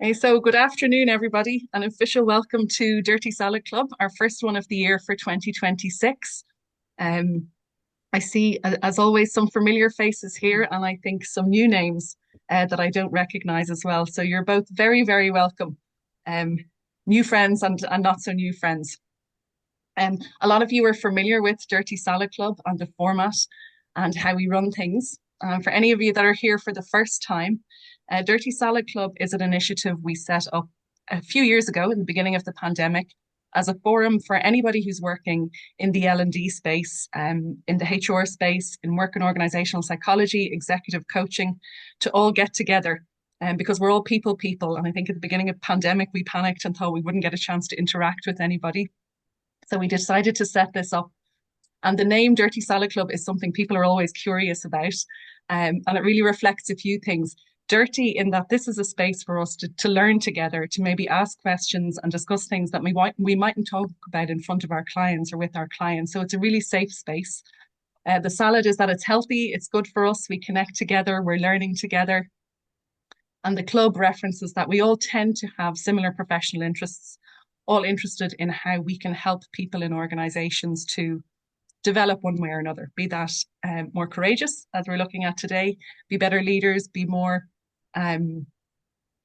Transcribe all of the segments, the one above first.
Hey, so good afternoon, everybody. An official welcome to Dirty Salad Club, our first one of the year for 2026. Um, I see, as always, some familiar faces here, and I think some new names that I don't recognize as well. So you're both very, very welcome. Um, New friends and not so new friends. A lot of you are familiar with Dirty Salad Club and the format and how we run things. For any of you that are here for the first time, Dirty Salad Club is an initiative we set up a few years ago in the beginning of the pandemic as a forum for anybody who's working in the L&D space, in the HR space, in work and organizational psychology, executive coaching, to all get together. Because we're all people, and I think at the beginning of the pandemic we panicked and thought we wouldn't get a chance to interact with anybody. So we decided to set this up. And the name Dirty Salad Club is something people are always curious about. And it really reflects a few things. Dirty in that this is a space for us to learn together, to maybe ask questions and discuss things that we mightn't talk about in front of our clients or with our clients. So it's a really safe space. The salad is that it's healthy, it's good for us, we connect together, we're learning together. And the club references that we all tend to have similar professional interests, all interested in how we can help people in organizations to develop one way or another, be that more courageous, as we're looking at today, be better leaders, be more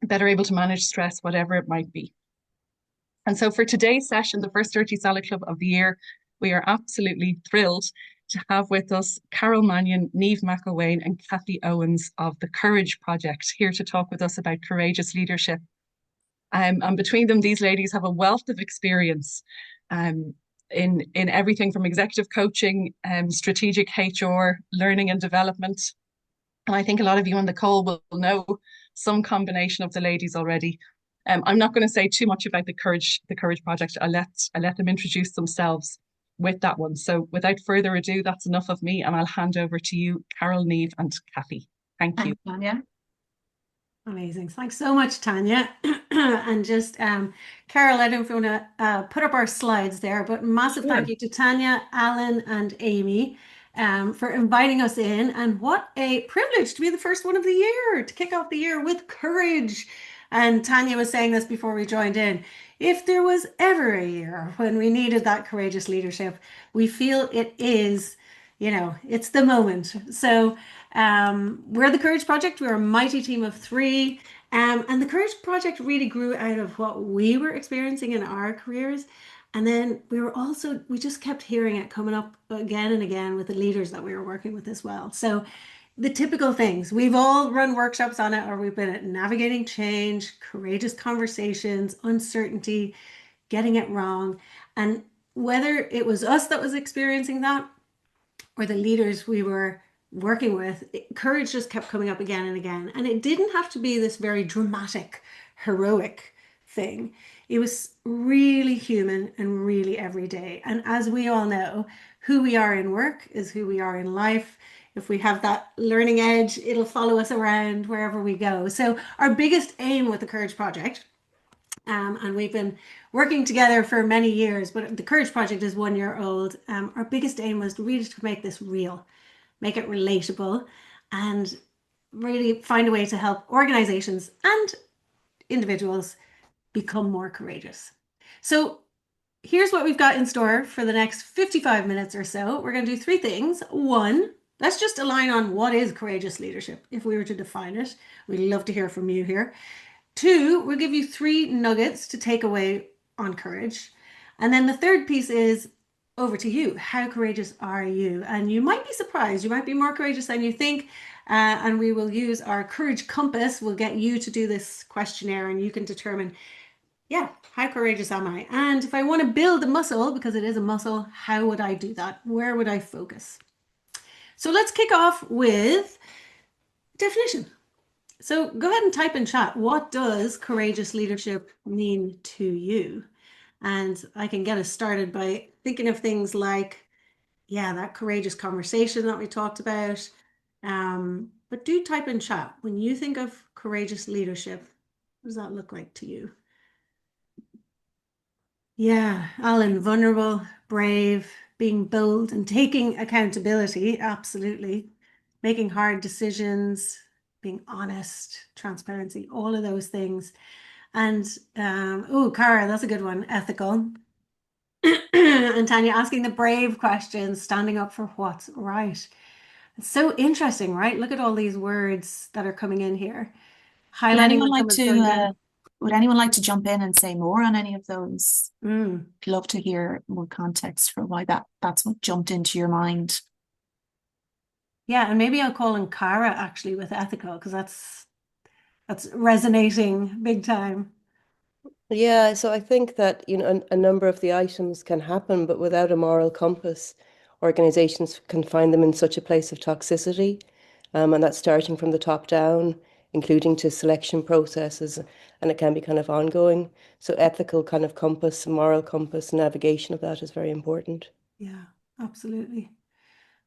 better able to manage stress, whatever it might be. And so for today's session, the first Dirty Salad Club of the year, we are absolutely thrilled to have with us Carol Mannion, Niamh McElwain, and Kathy Owens of the Courage Project here to talk with us about courageous leadership. And between them, these ladies have a wealth of experience in everything from executive coaching, strategic HR, learning and development. And I think a lot of you on the call will know some combination of the ladies already. I'm not going to say too much about the Courage Project. I'll let them introduce themselves with that one. So without further ado, that's enough of me, and I'll hand over to you, Carol, Niamh, and Kathy. Thank you. Thanks, Tanya. Amazing. Thanks so much, Tanya. And just, Carol, I don't know if you want to put up our slides there, but massive thank Sure. you to Tanya, Alan, and Amy for inviting us in. And what a privilege to be the first one of the year, to kick off the year with courage. And Tanya was saying this before we joined in. If there was ever a year when we needed that courageous leadership, we feel it is, it's the moment. So, we're the Courage Project. We're a mighty team of three. And the Courage Project really grew out of what we were experiencing in our careers. And then we just kept hearing it coming up again and again with the leaders that we were working with as well. So the typical things, we've all run workshops on it, or we've been at navigating change, courageous conversations, uncertainty, getting it wrong. And whether it was us that was experiencing that or the leaders we were working with, courage just kept coming up again and again. And it didn't have to be this very dramatic, heroic thing. It was really human and really everyday. And as we all know, who we are in work is who we are in life. If we have that learning edge, it'll follow us around wherever we go. So, our biggest aim with the Courage Project, and we've been working together for many years, but the Courage Project is 1 year old. Our biggest aim was really to make this real, make it relatable, and really find a way to help organizations and individuals become more courageous. So here's what we've got in store for the next 55 minutes or so. We're going to do three things. One, let's just align on what is courageous leadership. If we were to define it, we'd love to hear from you here. Two, we'll give you three nuggets to take away on courage. And then the third piece is over to you. How courageous are you? And you might be surprised. You might be more courageous than you think. And we will use our courage compass. We'll get you to do this questionnaire and you can determine, yeah, how courageous am I? And if I want to build the muscle, because it is a muscle, how would I do that? Where would I focus? So let's kick off with definition. So go ahead and type in chat. What does courageous leadership mean to you? And I can get us started by thinking of things like, yeah, that courageous conversation that we talked about. But do type in chat. When you think of courageous leadership, what does that look like to you? Yeah, Alan, vulnerable, brave, being bold and taking accountability. Absolutely. Making hard decisions, being honest, transparency, all of those things. And oh, Cara, that's a good one. Ethical. And Tanya asking the brave questions, standing up for what's right. It's so interesting, right? Look at all these words that are coming in here, Would highlighting anyone what like someone's going down. would anyone like to jump in and say more on any of those? Mm. I'd love to hear more context for why that's what jumped into your mind. Yeah, and maybe I'll call in Cara actually with ethical because that's resonating big time. Yeah, so I think that, a number of the items can happen, but without a moral compass, organizations can find them in such a place of toxicity. And that's starting from the top down, including to selection processes, and it can be kind of ongoing. So ethical kind of compass, moral compass, navigation of that is very important. Yeah, absolutely.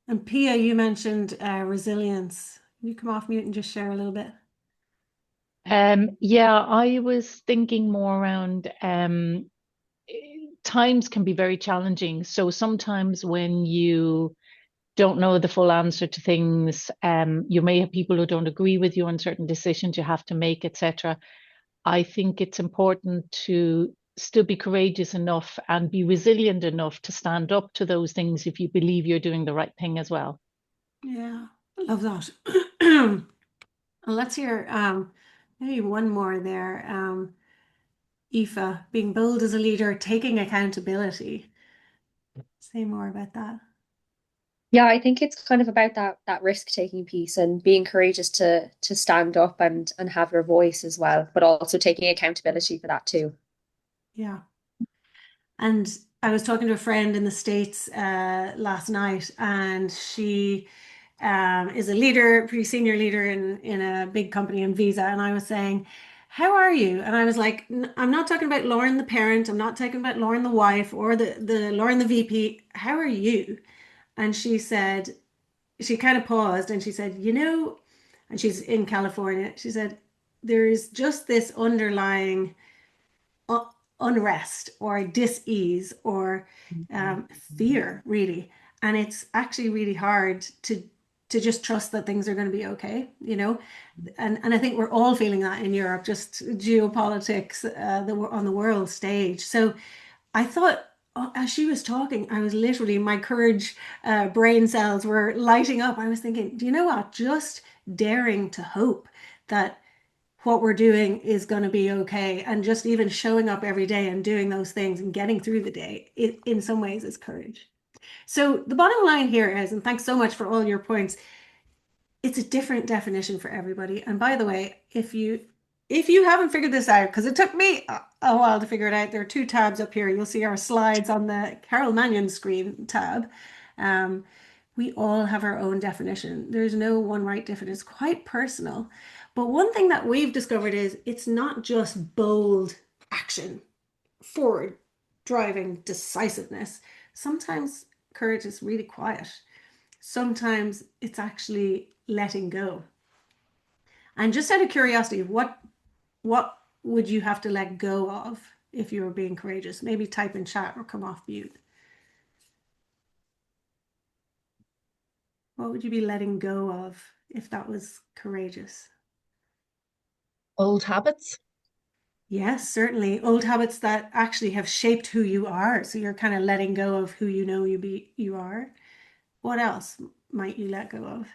And Pia, you mentioned resilience. Can you come off mute and just share a little bit? Yeah, I was thinking more around times can be very challenging. So sometimes when you don't know the full answer to things, you may have people who don't agree with you on certain decisions you have to make, etc. I think it's important to still be courageous enough and be resilient enough to stand up to those things if you believe you're doing the right thing as well. Yeah, I love that. Let's hear maybe one more there. Aoife, being bold as a leader, taking accountability. Say more about that. Yeah, I think it's kind of about that risk-taking piece and being courageous to stand up and have your voice as well, but also taking accountability for that too. Yeah. And I was talking to a friend in the States last night, and she is a leader, pretty senior leader in a big company in Visa. And I was saying, how are you? And I was like, I'm not talking about Lauren the parent. I'm not talking about Lauren the wife or the Lauren the VP. How are you? And she said, she kind of paused and she said, and she's in California. She said, there's just this underlying unrest or dis-ease or fear, really. And it's actually really hard to just trust that things are going to be okay, and I think we're all feeling that in Europe, just geopolitics on the world stage. So I thought, as she was talking, I was literally, my courage brain cells were lighting up. I was thinking, do you know what? Just daring to hope that what we're doing is going to be okay. And just even showing up every day and doing those things and getting through the day, in some ways is courage. So the bottom line here is, and thanks so much for all your points, it's a different definition for everybody. And by the way, if you haven't figured this out, because it took me a while to figure it out, there are two tabs up here. You'll see our slides on the Carol Mannion screen tab. We all have our own definition. There's no one right definition. It's quite personal. But one thing that we've discovered is it's not just bold action, forward driving decisiveness. Sometimes courage is really quiet. Sometimes it's actually letting go. And just out of curiosity, what would you have to let go of if you were being courageous? Maybe type in chat or come off mute. What would you be letting go of if that was courageous? Old habits. Yes, certainly. Old habits that actually have shaped who you are. So you're kind of letting go of who you are. What else might you let go of?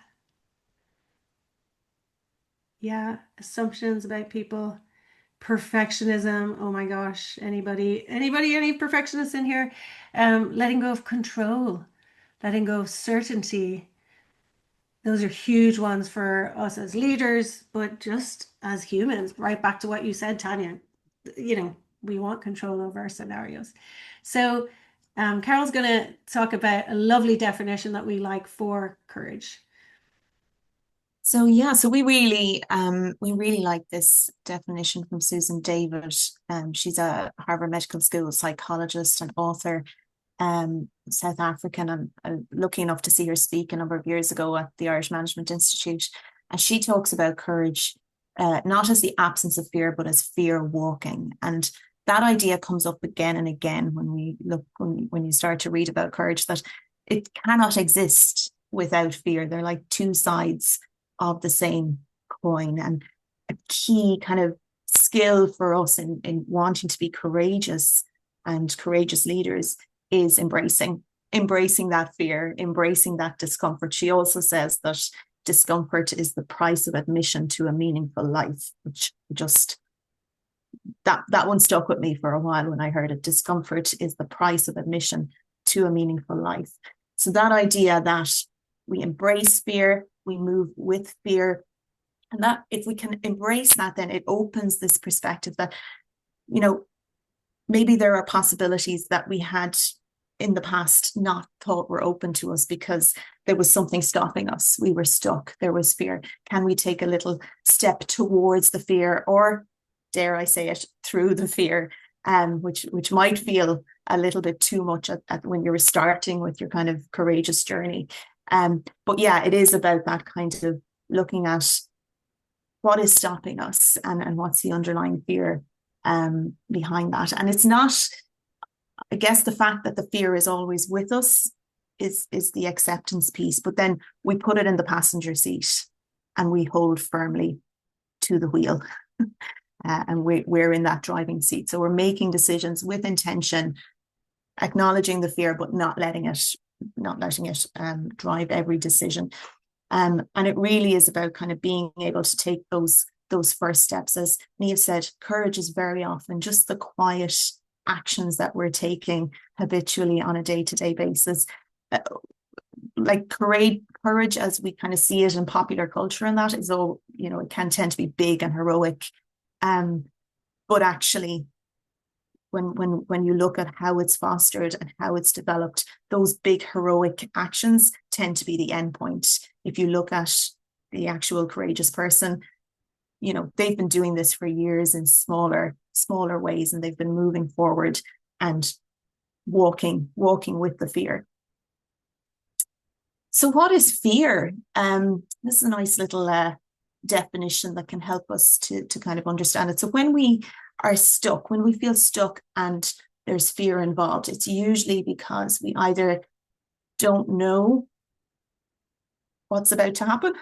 Yeah, assumptions about people. Perfectionism. Oh my gosh. Any perfectionists in here? Letting go of control, letting go of certainty. Those are huge ones for us as leaders, but just as humans, right back to what you said, Tanya, we want control over our scenarios. So Carol's going to talk about a lovely definition that we like for courage. So yeah, so we really like this definition from Susan David. She's a Harvard Medical School psychologist and author, South African, and lucky enough to see her speak a number of years ago at the Irish Management Institute. And she talks about courage, not as the absence of fear, but as fear walking. And that idea comes up again and again when you start to read about courage, that it cannot exist without fear. They're like two sides of the same coin. And a key kind of skill for us in wanting to be courageous and courageous leaders is embracing that fear, embracing that discomfort. She also says that discomfort is the price of admission to a meaningful life, which just that one stuck with me for a while when I heard it. Discomfort is the price of admission to a meaningful life. So that idea that we embrace fear, we move with fear, and that if we can embrace that, then it opens this perspective that, you know, maybe there are possibilities that we had in the past not thought were open to us because there was something stopping us. We were stuck. There was fear. Can we take a little step towards the fear, or dare I say it, through the fear, which might feel a little bit too much at when you're starting with your kind of courageous journey. But yeah, it is about that kind of looking at what is stopping us and what's the underlying fear behind that. And it's not, I guess, the fact that the fear is always with us is the acceptance piece, but then we put it in the passenger seat and we hold firmly to the wheel. And we're in that driving seat. So we're making decisions with intention, acknowledging the fear, but not letting it drive every decision. And it really is about kind of being able to take those first steps. As Niamh said, courage is very often just the quiet actions that we're taking habitually on a day-to-day basis. Like courage as we kind of see it in popular culture, and that is all, you know, it can tend to be big and heroic. But actually, when you look at how it's fostered and how it's developed, those big heroic actions tend to be the end point. If you look at the actual courageous person, you know, they've been doing this for years in smaller ways, and they've been moving forward and walking with the fear. So what is fear? This is a nice little definition that can help us to kind of understand it. So when we are stuck, when we feel stuck and there's fear involved, it's usually because we either don't know what's about to happen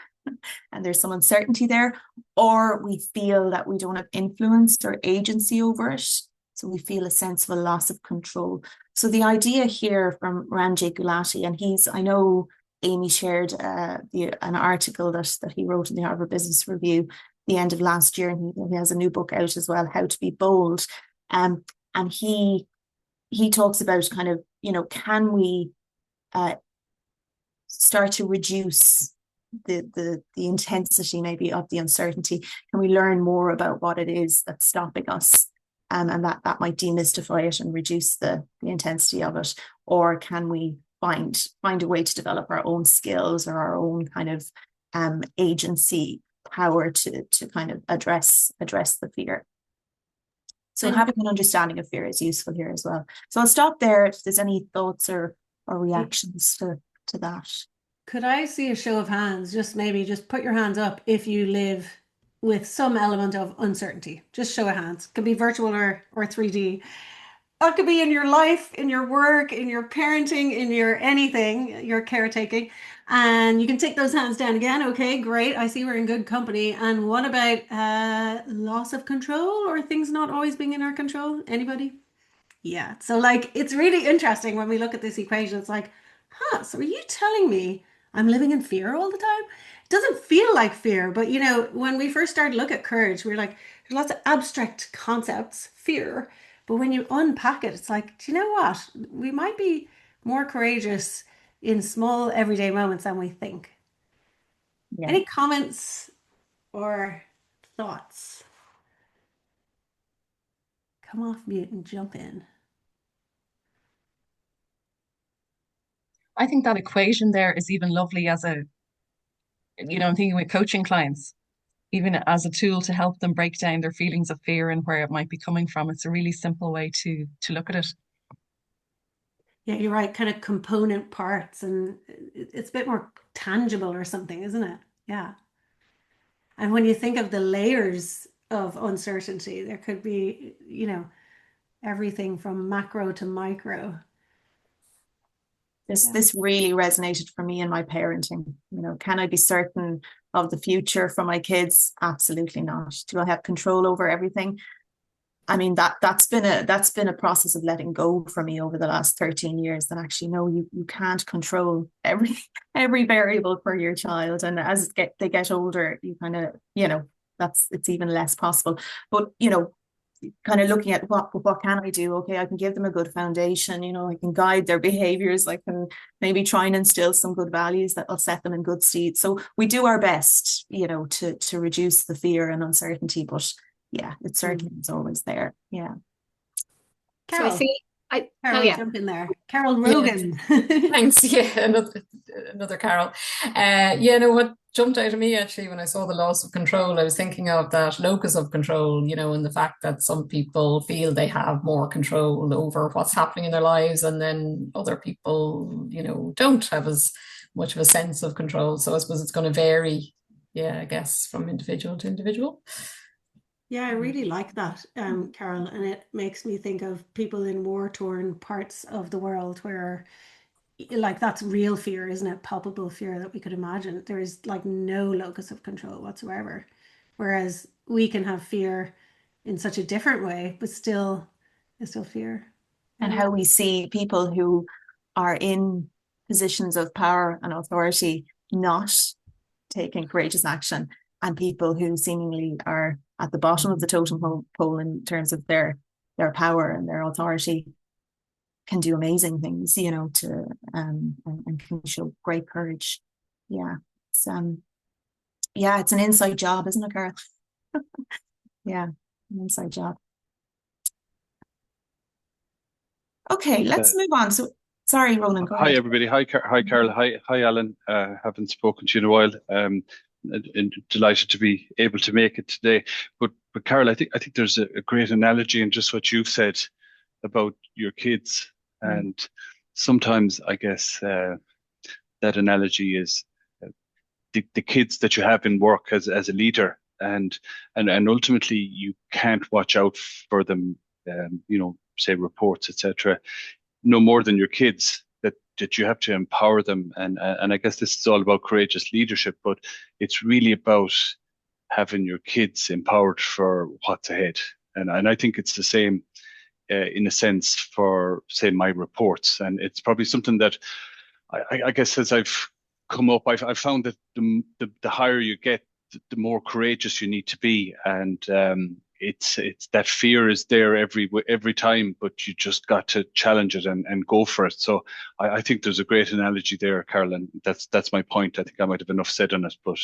and there's some uncertainty there, or we feel that we don't have influence or agency over it. So we feel a sense of a loss of control. So the idea here from Ranjay Gulati, and I know Amy shared an article that he wrote in the Harvard Business Review the end of last year, and he has a new book out as well, How to Be Bold. And he talks about kind of, you know, can we start to reduce the intensity maybe of the uncertainty? Can we learn more about what it is that's stopping us? And that might demystify it and reduce the intensity of it. Or can we find a way to develop our own skills or our own kind of agency power to kind of address the fear? So having an understanding of fear is useful here as well. So I'll stop there if there's any thoughts or reactions to that. Could I see a show of hands? Just put your hands up if you live with some element of uncertainty. Just show of hands. Could be virtual or 3D. It could be in your life, in your work, in your parenting, in your anything, your caretaking. And you can take those hands down again. Okay, great. I see we're in good company. And what about loss of control or things not always being in our control? Anybody? Yeah. So like, it's really interesting when we look at this equation. It's like, so are you telling me I'm living in fear all the time? It doesn't feel like fear, but you know, when we first started to look at courage, we were like, there's lots of abstract concepts, fear. But when you unpack it, it's like, do you know what? We might be more courageous in small everyday moments than we think. Yeah. Any comments or thoughts? Come off mute and jump in. I think that equation there is even lovely as I'm thinking with coaching clients, even as a tool to help them break down their feelings of fear and where it might be coming from. It's a really simple way to look at it. Yeah, you're right. Kind of component parts, and it's a bit more tangible or something, isn't it? Yeah. And when you think of the layers of uncertainty, there could be, everything from macro to micro. This really resonated for me in my parenting. You know, can I be certain of the future for my kids? Absolutely not. Do I have control over everything? I mean, that's been a process of letting go for me over the last 13 years. That actually, no, you can't control every variable for your child. And as they get older, you kind of, you know, it's even less possible. But, you know, kind of looking at what can I do? Okay, I can give them a good foundation, you know, I can guide their behaviors, I can maybe try and instill some good values that will set them in good stead. So we do our best, you know, to reduce the fear and uncertainty, but yeah, it certainly is always there. Yeah. Carol, so I see Carol, jump in there. Carol Rogan. Thanks. Yeah, another Carol. No, what jumped out of me actually when I saw the loss of control, I was thinking of that locus of control, you know, and the fact that some people feel they have more control over what's happening in their lives, and then other people, you know, don't have as much of a sense of control. So I suppose it's going to vary, yeah, I guess, from individual to individual. Yeah, I really like that, Carol, and it makes me think of people in war-torn parts of the world where, like, that's real fear, isn't it? Palpable fear that we could imagine. There is like no locus of control whatsoever, whereas we can have fear in such a different way, but still, it's still fear. And how we see people who are in positions of power and authority not taking courageous action, and people who seemingly are at the bottom of the totem pole in terms of their power and their authority can do amazing things, you know, to and can show great courage. Yeah. It's it's an inside job, isn't it, Carol? Yeah, an inside job. Okay, let's move on. So sorry, Ronan, go Hi ahead. everybody. Hi Carol. Hi Alan. Haven't spoken to you in a while. And delighted to be able to make it today. But Carol, I think there's a great analogy in just what you've said about your kids. And sometimes I guess that analogy is the kids that you have in work as a leader, and ultimately you can't watch out for them, you know, say reports, etc., no more than your kids. That you have to empower them, and I guess this is all about courageous leadership, but it's really about having your kids empowered for what's ahead. And I think it's the same in a sense for, say, my reports. And it's probably something that I guess as I've come up, I've found that the higher you get, the more courageous you need to be. And it's that fear is there every time, but you just got to challenge it and go for it. So I think there's a great analogy there, Carol, and that's my point. I think I might have enough said on it, but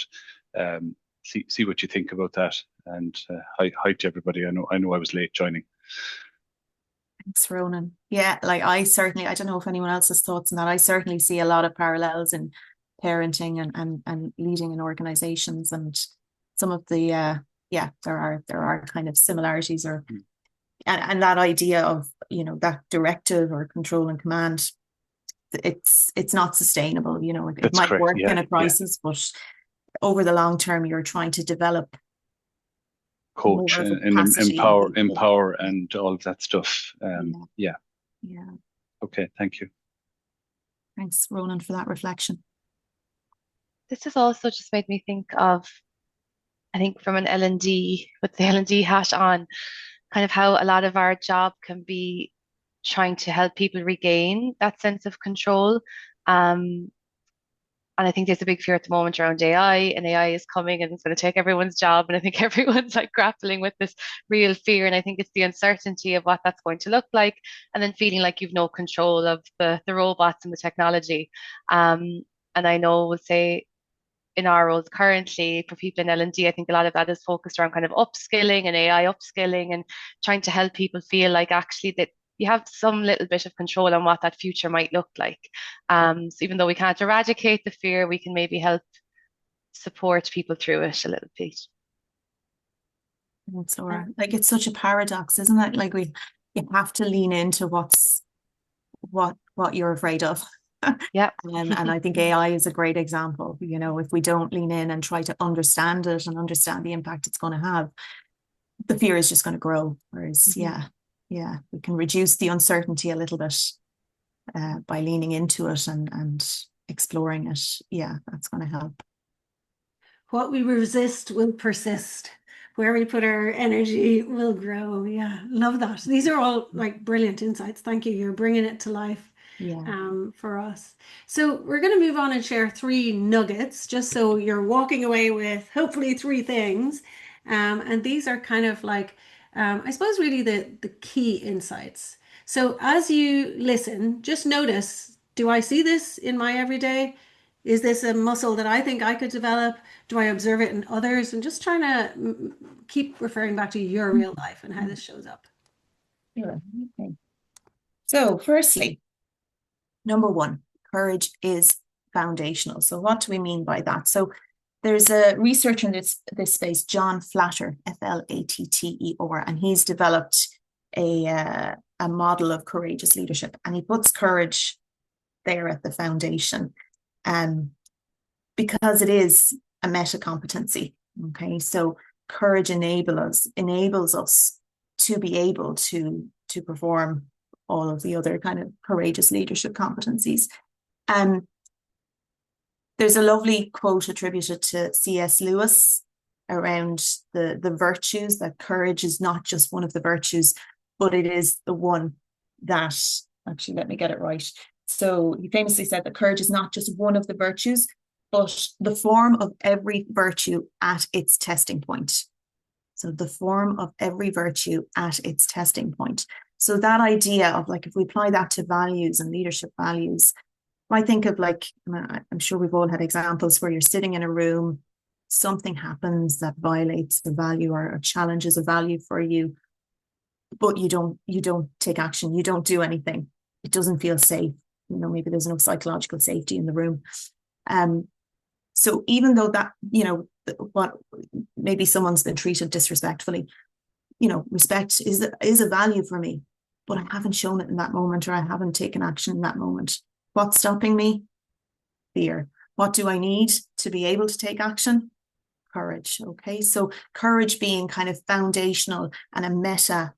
see what you think about that. And hi to everybody. I know I was late joining. Thanks, Ronan. Yeah, like I don't know if anyone else has thoughts on that. I certainly see a lot of parallels in parenting and leading in organizations, and some of the there are kind of similarities, or and that idea of, you know, that directive or control and command, it's not sustainable. You know, it might work in a crisis, but over the long term, you're trying to develop, coach and empower and all of that stuff. Yeah. Okay, thank you. Thanks, Ronan, for that reflection. This has also just made me think of, I think from an L&D, with the L&D hat on, kind of how a lot of our job can be trying to help people regain that sense of control. And I think there's a big fear at the moment around AI, and AI is coming and it's going to take everyone's job. And I think everyone's like grappling with this real fear. And I think it's the uncertainty of what that's going to look like, and then feeling like you've no control of the robots and the technology. And I know, we'll say, in our roles currently for people in L&D, I think a lot of that is focused around kind of upskilling and AI upskilling, and trying to help people feel like actually that you have some little bit of control on what that future might look like. So even though we can't eradicate the fear, we can maybe help support people through it a little bit. Thanks, Laura. Like, it's such a paradox, isn't it? Like, you have to lean into what you're afraid of. Yeah. And I think AI is a great example. You know, if we don't lean in and try to understand it and understand the impact it's going to have, the fear is just going to grow. Whereas, we can reduce the uncertainty a little bit. by leaning into it and exploring it. Yeah, that's going to help. What we resist will persist. Where we put our energy will grow. Yeah, love that. These are all like brilliant insights. Thank you. You're bringing it to life for us. So we're going to move on and share 3 nuggets, just so you're walking away with hopefully 3 things. And these are kind of like, I suppose, really the key insights. So as you listen, just notice, do I see this in my everyday? Is this a muscle that I think I could develop? Do I observe it in others? And just trying to keep referring back to your real life and how this shows up. Sure. Okay. So firstly, number 1, courage is foundational. So what do we mean by that? So there's a researcher in this space, John Flatter, Flatter, and he's developed a model of courageous leadership, and he puts courage there at the foundation. Because it is a meta competency. Okay, so courage enables us to be able to perform all of the other kind of courageous leadership competencies. There's a lovely quote attributed to C.S. Lewis around the virtues, that courage is not just one of the virtues, but it is the one that, actually, let me get it right. So he famously said that courage is not just one of the virtues, but the form of every virtue at its testing point. So the form of every virtue at its testing point. So that idea of, like, if we apply that to values and leadership values, I think of, like, I'm sure we've all had examples where you're sitting in a room, something happens that violates the value or challenges a value for you, but you don't take action, you don't do anything. It doesn't feel safe. Maybe there's no psychological safety in the room. So even though that, what maybe someone's been treated disrespectfully, respect is a value for me, but I haven't shown it in that moment, or I haven't taken action in that moment. What's stopping me? Fear. What do I need to be able to take action? Courage. Okay, so courage being kind of foundational and a meta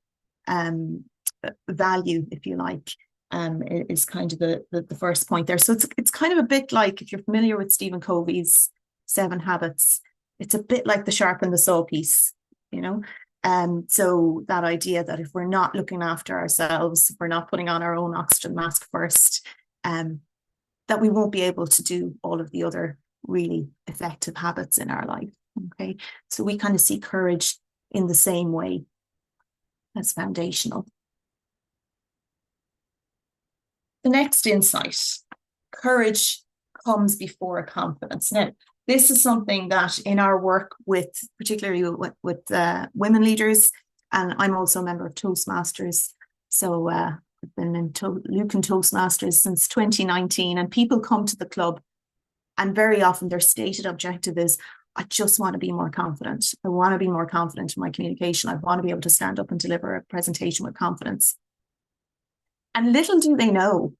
value, if you like, is kind of the first point there. So it's kind of a bit like, if you're familiar with Stephen Covey's 7 Habits, it's a bit like the sharp and the saw piece, so that idea that if we're not looking after ourselves, if we're not putting on our own oxygen mask first, that we won't be able to do all of the other really effective habits in our life. Okay, so we kind of see courage in the same way as foundational. The next insight, courage comes before confidence. Now, this is something that in our work with, particularly with women leaders, and I'm also a member of Toastmasters. So I've been in Lucan Toastmasters since 2019, and people come to the club, and very often their stated objective is, I just want to be more confident. I want to be more confident in my communication. I want to be able to stand up and deliver a presentation with confidence. And little do they know,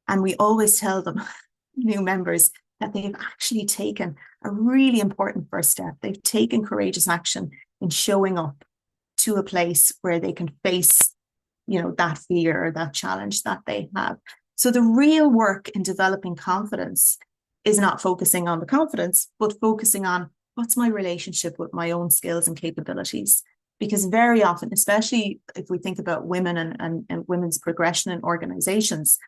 and we always tell them, new members, that they've actually taken a really important first step. They've taken courageous action in showing up to a place where they can face, that fear or that challenge that they have. So the real work in developing confidence is not focusing on the confidence, but focusing on, what's my relationship with my own skills and capabilities? Because very often, especially if we think about women and women's progression in organizations,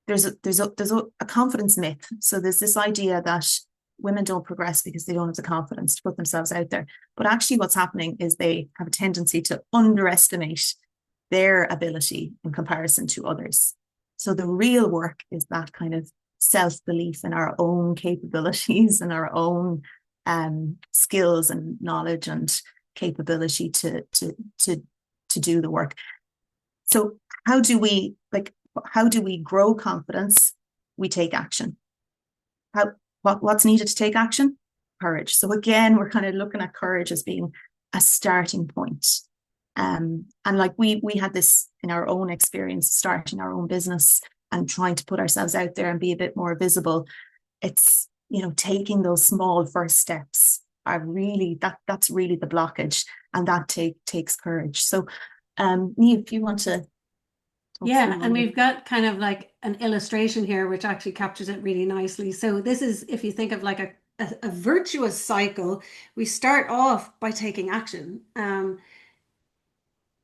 there's a confidence myth. So there's this idea that women don't progress because they don't have the confidence to put themselves out there. But actually what's happening is they have a tendency to underestimate their ability in comparison to others. So the real work is that kind of self-belief in our own capabilities and our own skills and knowledge and capability to do the work. So how do we grow confidence? We take action. What's needed to take action? Courage. So again, we're kind of looking at courage as being a starting point. And like we had this in our own experience, starting our own business and trying to put ourselves out there and be a bit more visible. It's, taking those small first steps are really, that's really the blockage, and that takes courage. So Niamh, if you want to Yeah, and Monday. we've got kind of like an illustration here, which actually captures it really nicely. So this is, if you think of like a virtuous cycle, we start off by taking action.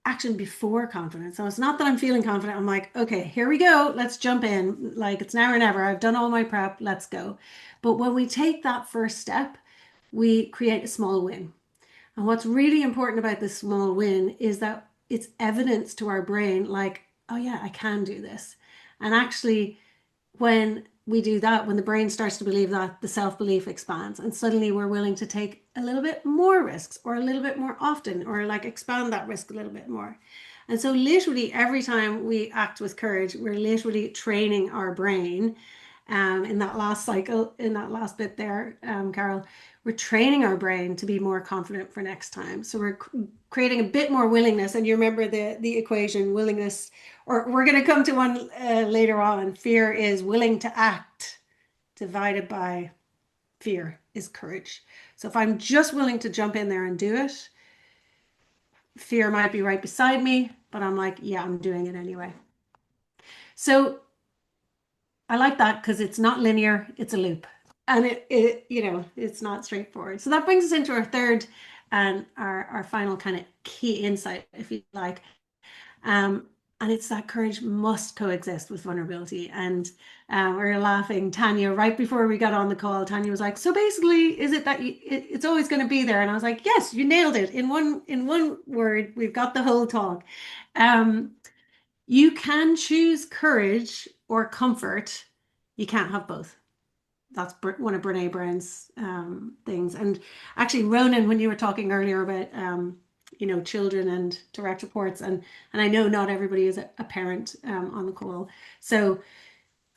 Action before confidence. So it's not that I'm feeling confident. I'm like, okay, here we go. Let's jump in. Like it's now or never. I've done all my prep. Let's go. But when we take that first step, we create a small win. And what's really important about this small win is that it's evidence to our brain, like, oh yeah, I can do this. And actually, when we do that, when the brain starts to believe that, the self-belief expands, and suddenly we're willing to take a little bit more risks or a little bit more often, or like expand that risk a little bit more. And so literally every time we act with courage, we're literally training our brain. In that last cycle, in that last bit there, Carol, we're training our brain to be more confident for next time. So we're creating a bit more willingness. And you remember the equation, willingness, or we're going to come to one later on. Fear is willing to act divided by fear is courage. So if I'm just willing to jump in there and do it, fear might be right beside me, but I'm like, yeah, I'm doing it anyway. So I like that because it's not linear, it's a loop. And it's not straightforward. So that brings us into our third and our final kind of key insight, if you like. And it's that courage must coexist with vulnerability. And we were laughing, Tanya, right before we got on the call, Tanya was like, so basically, is it that it's always going to be there? And I was like, yes, you nailed it. In one word, we've got the whole talk. You can choose courage or comfort. You can't have both. That's one of Brene Brown's things. And actually, Ronan, when you were talking earlier about children and direct reports, and I know not everybody is a parent on the call. So,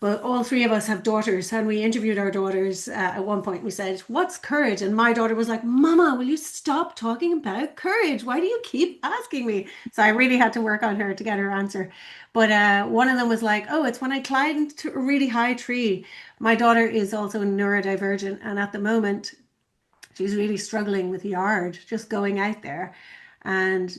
but all three of us have daughters, and we interviewed our daughters at one point. We said, "What's courage?" And my daughter was like, "Mama, will you stop talking about courage? Why do you keep asking me?" So I really had to work on her to get her answer. But one of them was like, "Oh, it's when I climbed to a really high tree." My daughter is also neurodivergent, and at the moment, she's really struggling with yard, just going out there and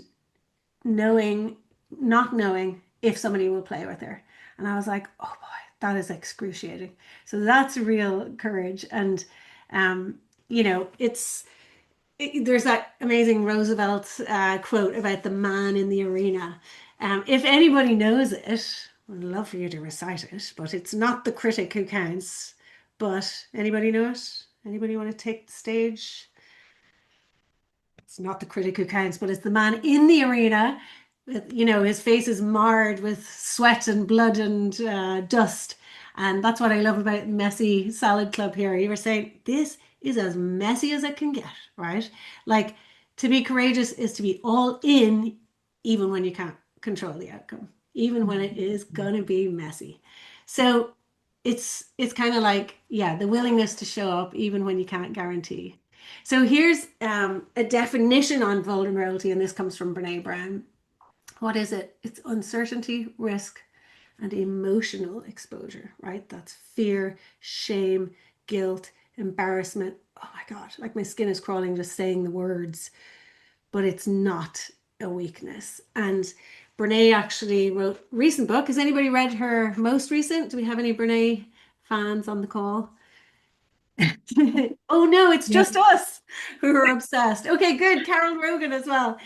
not knowing if somebody will play with her. And I was like, oh boy, that is excruciating. So that's real courage. And, there's that amazing Roosevelt quote about the man in the arena. If anybody knows it, I'd love for you to recite it, but it's not the critic who counts. But anybody know it? Anybody want to take the stage? It's not the critic who counts, but it's the man in the arena with, his face is marred with sweat and blood and dust. And that's what I love about Messy Salad Club here. You were saying this is as messy as it can get, right? Like, to be courageous is to be all in, even when you can't control the outcome, even when it is gonna be messy. So it's kind of like, yeah, the willingness to show up even when you can't guarantee. So here's a definition on vulnerability, and this comes from Brene Brown. What is it? It's uncertainty, risk, and emotional exposure, right? That's fear, shame, guilt, embarrassment. Oh my God, like my skin is crawling just saying the words, but it's not a weakness. And Brene actually wrote a recent book. Has anybody read her most recent? Do we have any Brene fans on the call? Oh no, it's just us who are obsessed. Okay, good. Carol Rogan as well.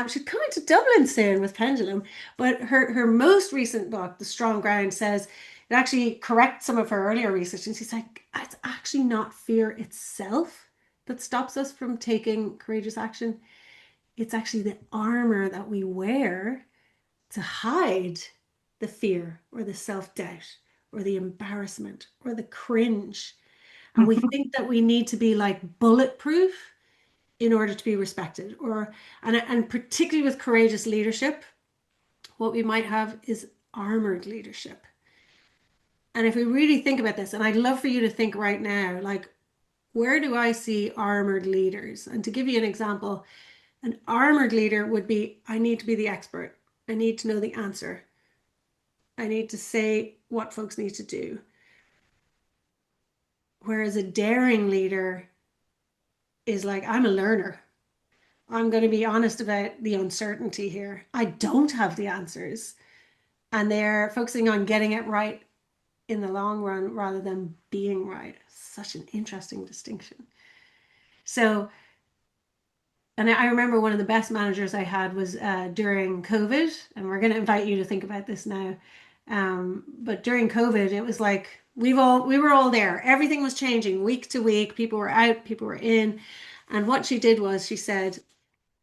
She's coming to Dublin soon with Pendulum. But her most recent book, The Strong Ground, says it actually corrects some of her earlier research. And she's like, it's actually not fear itself that stops us from taking courageous action. It's actually the armor that we wear to hide the fear or the self-doubt or the embarrassment or the cringe. And we think that we need to be like bulletproof in order to be respected, and particularly with courageous leadership, what we might have is armored leadership. And if we really think about this, and I'd love for you to think right now, like, where do I see armored leaders? And to give you an example, an armored leader would be, I need to be the expert. I need to know the answer. I need to say what folks need to do. Whereas a daring leader is like, I'm a learner. I'm going to be honest about the uncertainty here. I don't have the answers, and they're focusing on getting it right in the long run rather than being right. Such an interesting distinction. So, and I remember one of the best managers I had was during COVID, and we're going to invite you to think about this now. But during COVID, it was like we were all there. Everything was changing week to week. People were out, people were in. And what she did was she said,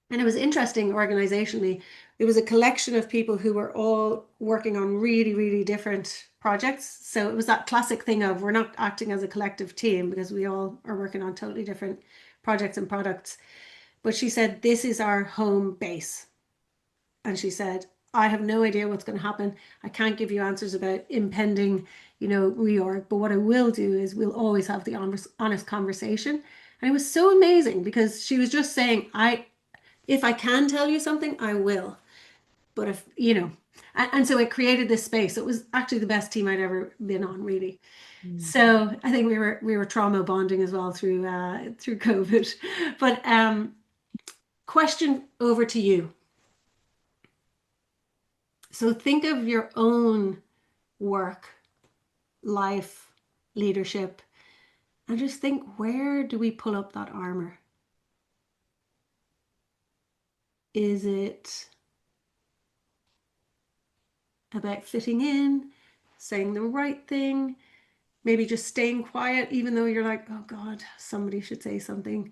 and it was interesting organizationally, it was a collection of people who were all working on really, really different projects. So it was that classic thing of we're not acting as a collective team because we all are working on totally different projects and products. But she said, this is our home base. And she said, I have no idea what's going to happen. I can't give you answers about impending, reorg. But what I will do is we'll always have the honest conversation. And it was so amazing because she was just saying, if I can tell you something, I will. But if, and so it created this space. It was actually the best team I'd ever been on, really. So I think we were trauma bonding as well through COVID. But question over to you. So think of your own work, life, leadership, and just think, where do we pull up that armor? Is it about fitting in, saying the right thing, maybe just staying quiet, even though you're like, oh God, somebody should say something?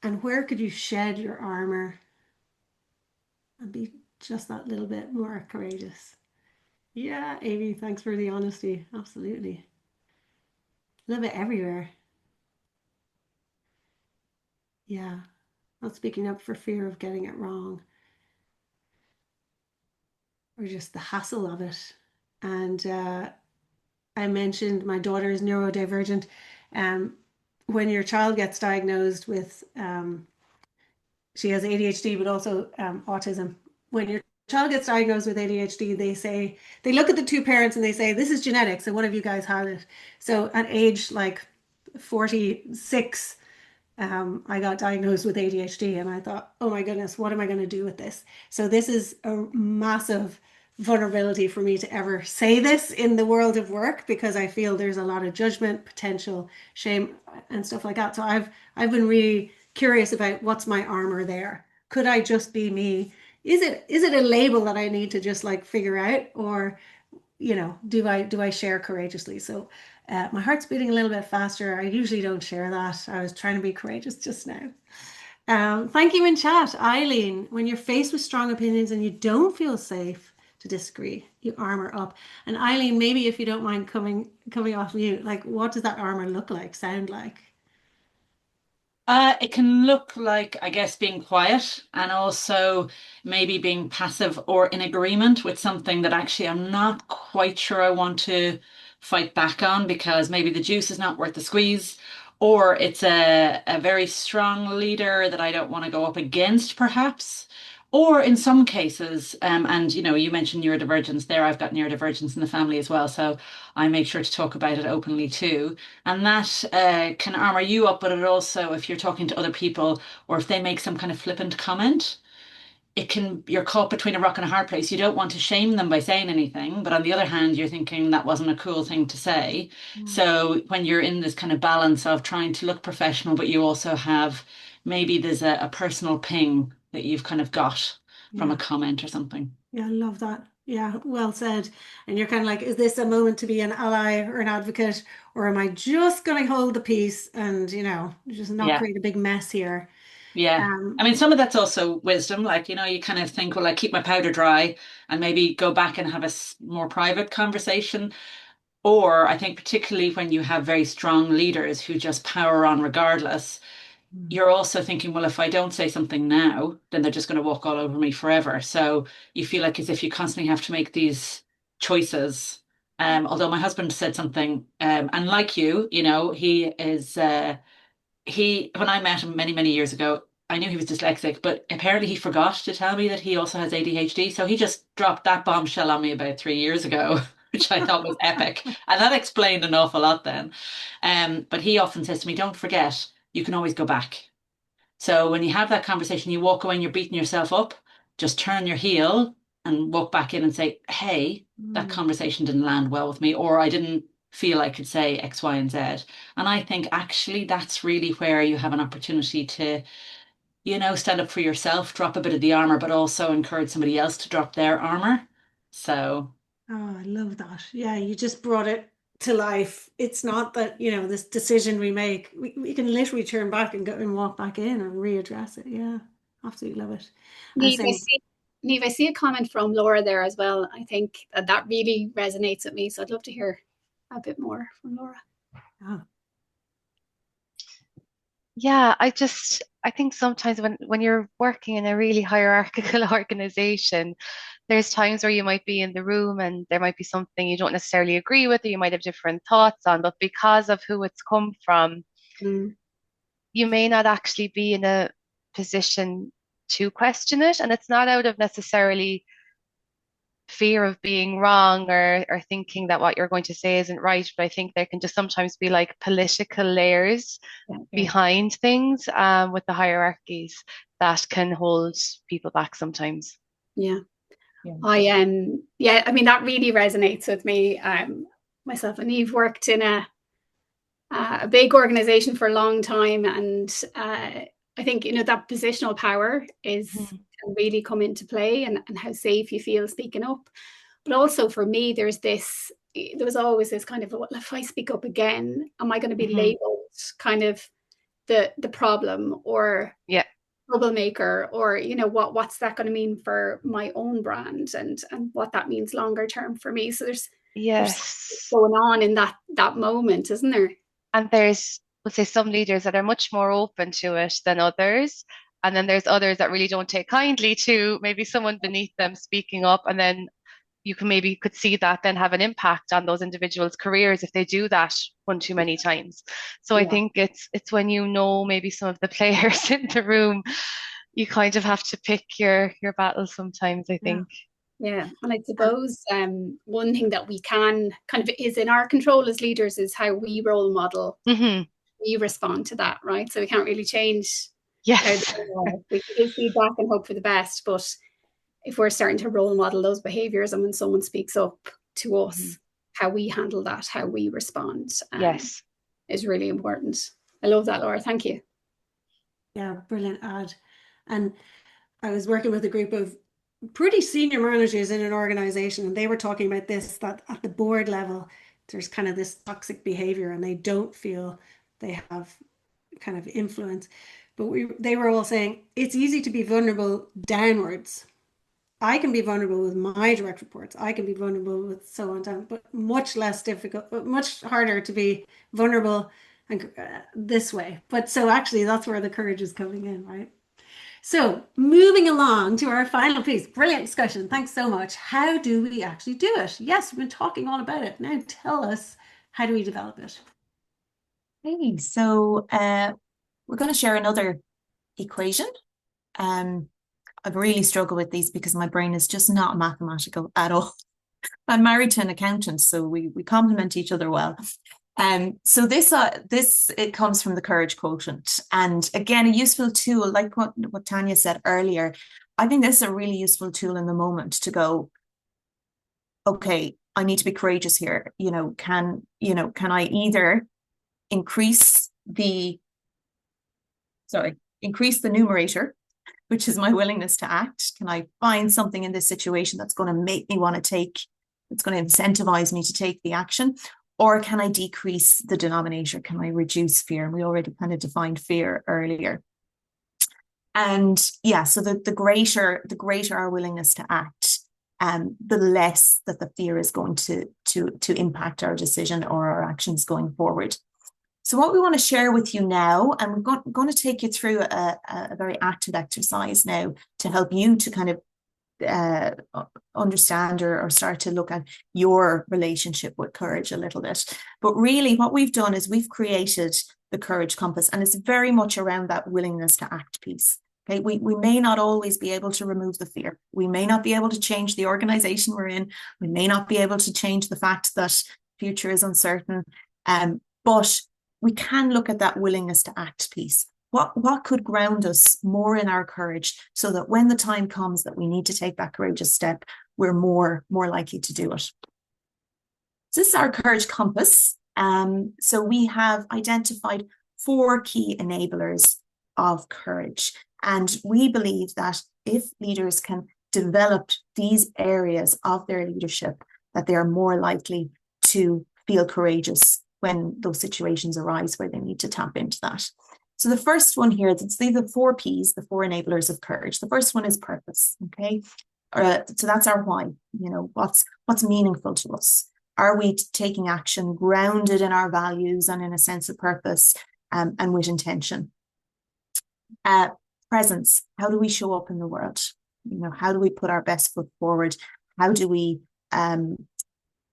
And where could you shed your armor and be just that little bit more courageous? Yeah, Amy, thanks for the honesty. Absolutely. A little bit everywhere. Yeah, not speaking up for fear of getting it wrong, or just the hassle of it. And I mentioned my daughter is neurodivergent. When your child gets diagnosed with, she has ADHD, but also autism. When your child gets diagnosed with ADHD, they look at the two parents and they say, this is genetic, so one of you guys had it. So at age like 46, I got diagnosed with ADHD, and I thought, oh my goodness, what am I going to do with this? So this is a massive vulnerability for me to ever say this in the world of work, because I feel there's a lot of judgment, potential shame, and stuff like that. So I've been really curious about what's my armor there. Could I just be me? Is it a label that I need to just like figure out, or do I share courageously? So my heart's beating a little bit faster. I usually don't share that. I was trying to be courageous just now. Thank you in chat. Eileen, when you're faced with strong opinions and you don't feel safe to disagree, you armor up. And Eileen, maybe if you don't mind coming off mute, like what does that armor look like, sound like? It can look like, I guess, being quiet and also maybe being passive or in agreement with something that actually I'm not quite sure I want to fight back on, because maybe the juice is not worth the squeeze, or it's a very strong leader that I don't want to go up against, perhaps. Or in some cases, and you mentioned neurodivergence there, I've got neurodivergence in the family as well. So I make sure to talk about it openly too. And that can armor you up, but it also, if you're talking to other people or if they make some kind of flippant comment, you're caught between a rock and a hard place. You don't want to shame them by saying anything, but on the other hand, you're thinking that wasn't a cool thing to say. So when you're in this kind of balance of trying to look professional, but you also have, maybe there's a personal ping that you've kind of got from a comment or something. Yeah, I love that. Yeah, well said. And you're kind of like, is this a moment to be an ally or an advocate, or am I just going to hold the peace and, just not create a big mess here? Yeah. I mean, some of that's also wisdom. Like, you kind of think, well, I keep my powder dry and maybe go back and have a more private conversation. Or I think particularly when you have very strong leaders who just power on regardless, you're also thinking, well, if I don't say something now, then they're just going to walk all over me forever. So you feel like as if you constantly have to make these choices. Although my husband said something, and like he is, when I met him many, many years ago, I knew he was dyslexic, but apparently he forgot to tell me that he also has ADHD. So he just dropped that bombshell on me about 3 years ago, which I thought was epic. And that explained an awful lot then. But he often says to me, don't forget, you can always go back. So when you have that conversation, you walk away and you're beating yourself up, just turn your heel and walk back in and say, hey, that conversation didn't land well with me, or I didn't feel I could say X, Y, and Z. And I think actually that's really where you have an opportunity to, stand up for yourself, drop a bit of the armor, but also encourage somebody else to drop their armor. So. Oh, I love that. Yeah, you just brought it to life. It's not that, this decision we make, we can literally turn back and go and walk back in and readdress it. Yeah, absolutely love it. Niamh, I see a comment from Laura there as well. I think that really resonates with me. So I'd love to hear a bit more from Laura. Oh. Yeah, I think sometimes when you're working in a really hierarchical organization, there's times where you might be in the room and there might be something you don't necessarily agree with, or you might have different thoughts on, but because of who it's come from, you may not actually be in a position to question it. And it's not out of necessarily fear of being wrong or thinking that what you're going to say isn't right, but I think there can just sometimes be like political layers behind things with the hierarchies that can hold people back sometimes. Yeah. I mean, that really resonates with me. Myself and Niamh worked in a big organization for a long time, and I think that positional power can really come into play, and how safe you feel speaking up. But also for me, there was always this kind of, well, if I speak up again, am I going to be labeled kind of the problem or troublemaker, or what's that going to mean for my own brand, and what that means longer term for me. So there's going on in that moment, isn't there? And there's, we'll say, some leaders that are much more open to it than others, and then there's others that really don't take kindly to maybe someone beneath them speaking up, and then you could see that then have an impact on those individuals' careers if they do that one too many times. So I think it's when maybe some of the players in the room, you kind of have to pick your battles sometimes, I think. Yeah, and I suppose one thing that we can kind of is in our control as leaders is how we role model. We respond to that, right? So we can't really change. Yes. We can give feedback and hope for the best, but if we're starting to role model those behaviors, and when someone speaks up to us, how we handle that, how we respond, is really important. I love that, Laura. Thank you. Yeah, brilliant ad. And I was working with a group of pretty senior managers in an organization, and they were talking about this, that at the board level, there's kind of this toxic behavior and they don't feel they have kind of influence. But they were all saying it's easy to be vulnerable downwards. I can be vulnerable with my direct reports. I can be vulnerable with so on down, but much less difficult, much harder to be vulnerable and this way. But so actually that's where the courage is coming in, right? So moving along to our final piece. Brilliant discussion. Thanks so much. How do we actually do it? Yes, we've been talking all about it. Now tell us, how do we develop it? Okay, so we're going to share another equation. I've really struggled with these because my brain is just not mathematical at all. I'm married to an accountant, so we complement each other well. So this it comes from the courage quotient, and again, a useful tool, like what Tanya said earlier. I think this is a really useful tool in the moment to go, okay, I need to be courageous here. Can I either increase the numerator, which is my willingness to act? Can I find something in this situation that's going to make me want to it's going to incentivize me to take the action? Or can I decrease the denominator? Can I reduce fear? And we already kind of defined fear earlier. And so the greater our willingness to act, the less that the fear is going to impact our decision or our actions going forward. So what we want to share with you now, and we're going to take you through a very active exercise now to help you to kind of understand or start to look at your relationship with courage a little bit. But really what we've done is we've created the courage compass, and it's very much around that willingness to act piece. Okay, we may not always be able to remove the fear. We may not be able to change the organization we're in. We may not be able to change the fact that future is uncertain. But we can look at that willingness to act piece. What could ground us more in our courage so that when the time comes that we need to take that courageous step, we're more likely to do it. So this is our courage compass. So we have identified 4 key enablers of courage. And we believe that if leaders can develop these areas of their leadership, that they are more likely to feel courageous when those situations arise where they need to tap into that. So the first one here, these are the 4 Ps, the 4 enablers of courage. The first one is purpose, okay? So that's our why, you know, what's meaningful to us. Are we taking action grounded in our values and in a sense of purpose, and with intention? Presence, how do we show up in the world? You know, how do we put our best foot forward? How do we,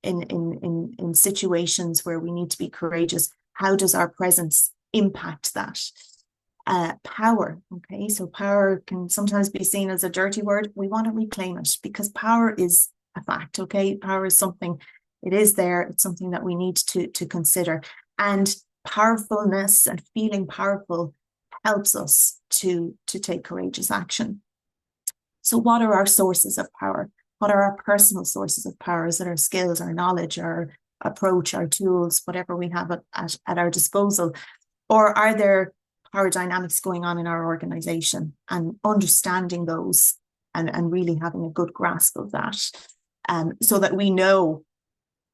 in situations where we need to be courageous, how does our presence impact that? Power, okay, so power can sometimes be seen as a dirty word. We want to reclaim it because power is a fact, okay? Power is something, it is there, it's something that we need to consider. And powerfulness and feeling powerful helps us to take courageous action. So what are our sources of power? What are our personal sources of power? Is it our skills, our knowledge, our approach, our tools, whatever we have at our disposal? Or are there power dynamics going on in our organization, and understanding those and really having a good grasp of that, so that we know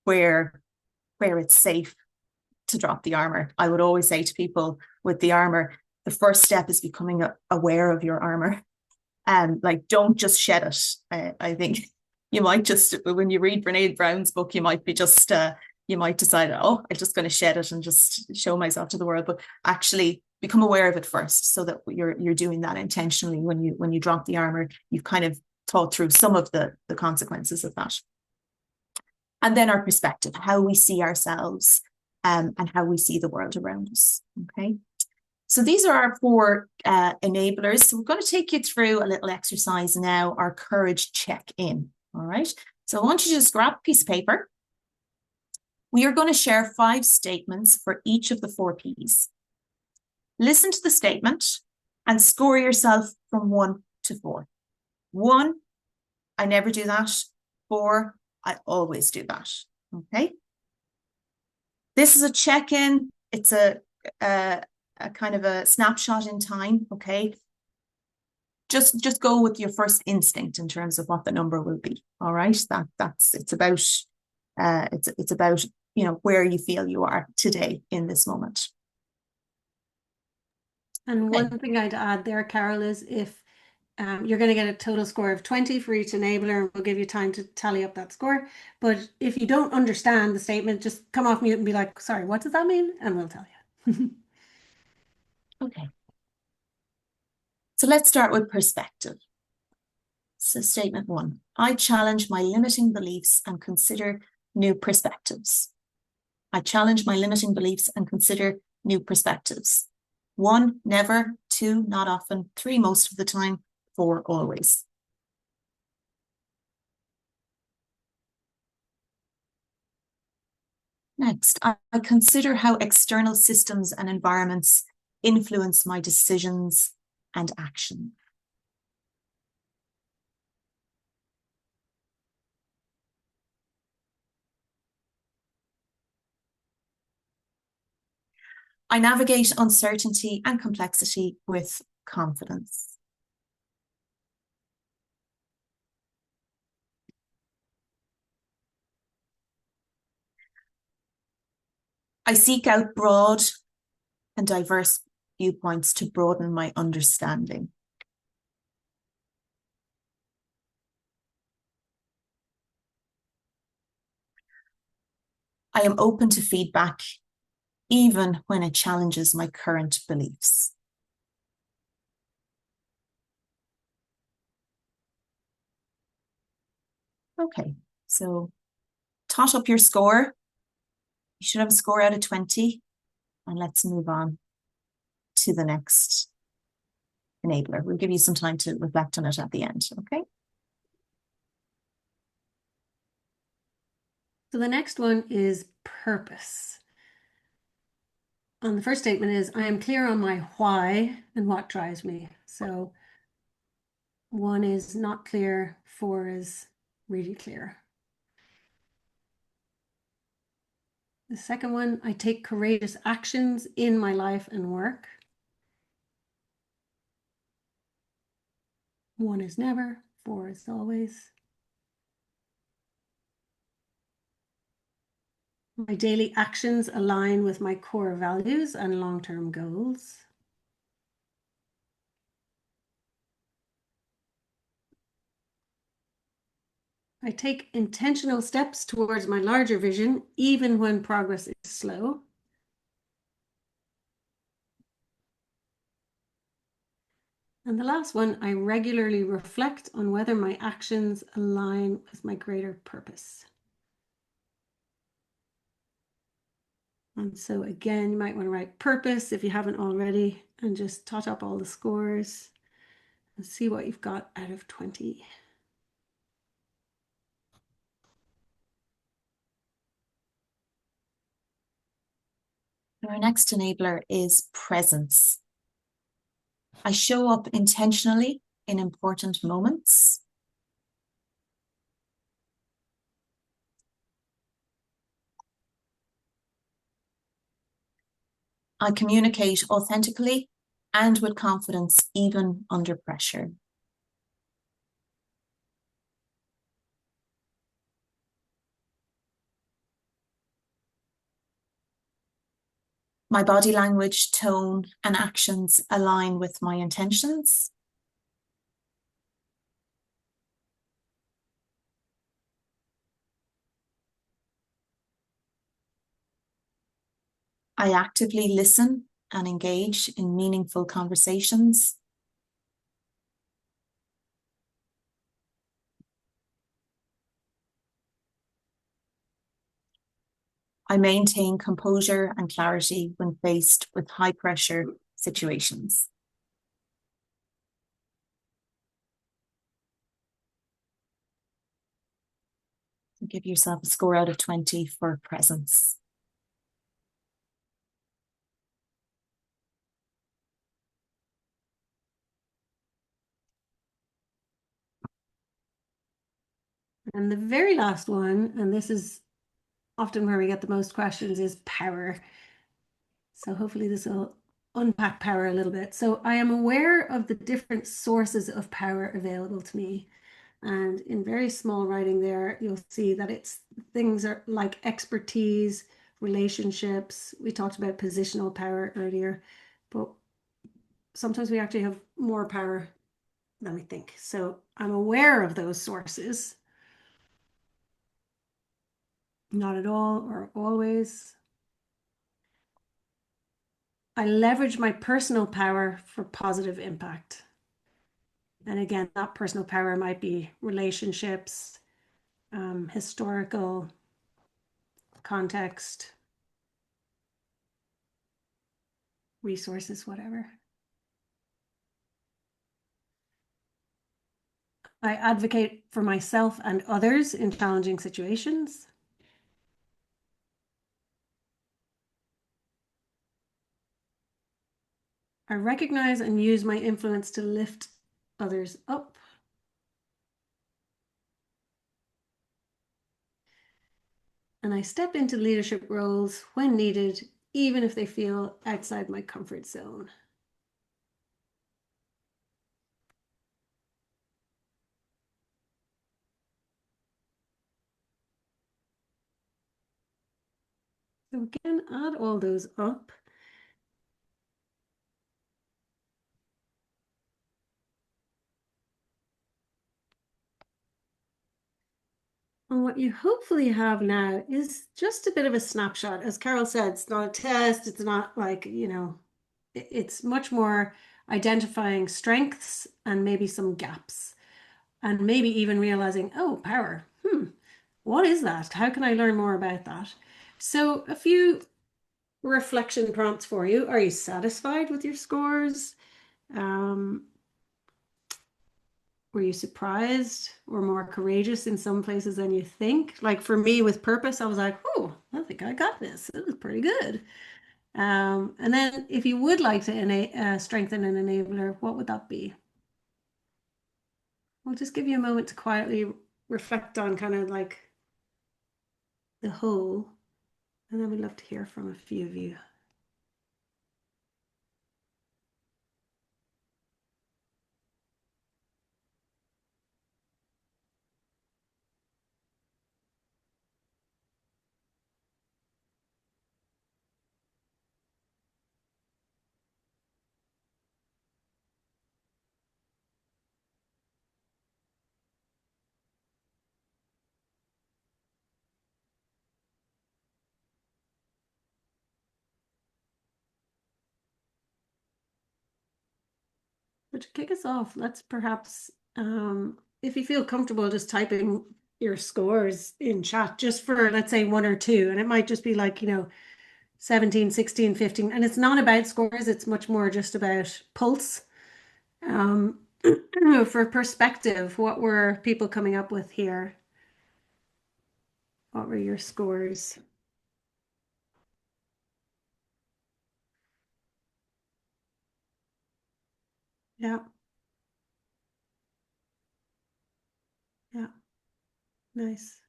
where it's safe to drop the armor. I would always say to people with the armor, the first step is becoming aware of your armor. Like, don't just shed it. I think you might just, when you read Brené Brown's book, you might be just, you might decide, oh, I'm just going to shed it and just show myself to the world. But actually become aware of it first, so that you're doing that intentionally. When you drop the armor, you've kind of thought through some of the consequences of that. And then our perspective, how we see ourselves, and how we see the world around us. Okay. So these are our 4 enablers. So we're going to take you through a little exercise now, our courage check-in. All right. So I want you to just grab a piece of paper. We are going to share 5 statements for each of the 4 Ps. Listen to the statement and score yourself from 1 to 4. 1, I never do that. 4, I always do that. Okay. This is a check-in. It's a kind of a snapshot in time. Okay. Just go with your first instinct in terms of what the number will be. All right. It's about, you know, where you feel you are today in this moment. And one thing I'd add there, Carol, is if you're going to get a total score of 20 for each enabler, and we'll give you time to tally up that score. But if you don't understand the statement, just come off mute and be like, sorry, what does that mean? And we'll tell you. Okay. So let's start with perspective. So statement 1, I challenge my limiting beliefs and consider new perspectives. I challenge my limiting beliefs and consider new perspectives. 1, never. 2, not often. 3, most of the time. 4, always. Next, I consider how external systems and environments influence my decisions and action. I navigate uncertainty and complexity with confidence. I seek out broad and diverse viewpoints to broaden my understanding. I am open to feedback, even when it challenges my current beliefs. Okay, so tot up your score. You should have a score out of 20. And let's move on to the next enabler. We'll give you some time to reflect on it at the end, okay? So the next one is purpose. on the first statement is, I am clear on my why and what drives me. So 1 is not clear, 4 is really clear. The second one, I take courageous actions in my life and work. 1 is never, 4 is always. My daily actions align with my core values and long-term goals. I take intentional steps towards my larger vision, even when progress is slow. And the last one, I regularly reflect on whether my actions align with my greater purpose. And so again, you might want to write purpose if you haven't already, and just tot up all the scores and see what you've got out of 20. Our next enabler is presence. I show up intentionally in important moments. I communicate authentically and with confidence, even under pressure. My body language, tone, and actions align with my intentions. I actively listen and engage in meaningful conversations. I maintain composure and clarity when faced with high pressure situations. So give yourself a score out of 20 for presence. And the very last one, and this is often where we get the most questions, is power. So hopefully this will unpack power a little bit. So I am aware of the different sources of power available to me. And in very small writing there, you'll see that it's things are like expertise, relationships. We talked about positional power earlier, but sometimes we actually have more power than we think. So I'm aware of those sources. Not at all or always. I leverage my personal power for positive impact. And again, that personal power might be relationships, historical context, resources, whatever. I advocate for myself and others in challenging situations. I recognize and use my influence to lift others up. And I step into leadership roles when needed, even if they feel outside my comfort zone. So again, add all those up. And what you hopefully have now is just a bit of a snapshot. As Carol said, it's not a test. It's not like, it's much more identifying strengths and maybe some gaps. And maybe even realizing, oh, power. What is that? How can I learn more about that? So a few reflection prompts for you. Are you satisfied with your scores? Were you surprised or more courageous in some places than you think? Like for me with purpose, I was like, oh, I think I got this. It was pretty good. And then if you would like to strengthen an enabler, what would that be? I'll just give you a moment to quietly reflect on kind of like the whole, and then we'd love to hear from a few of you. But to kick us off, let's perhaps, if you feel comfortable just typing your scores in chat just for, let's say, 1 or 2, and it might just be like, 17, 16, 15, and it's not about scores, it's much more just about pulse. For perspective, what were people coming up with here? What were your scores? Yeah. Yeah. Nice.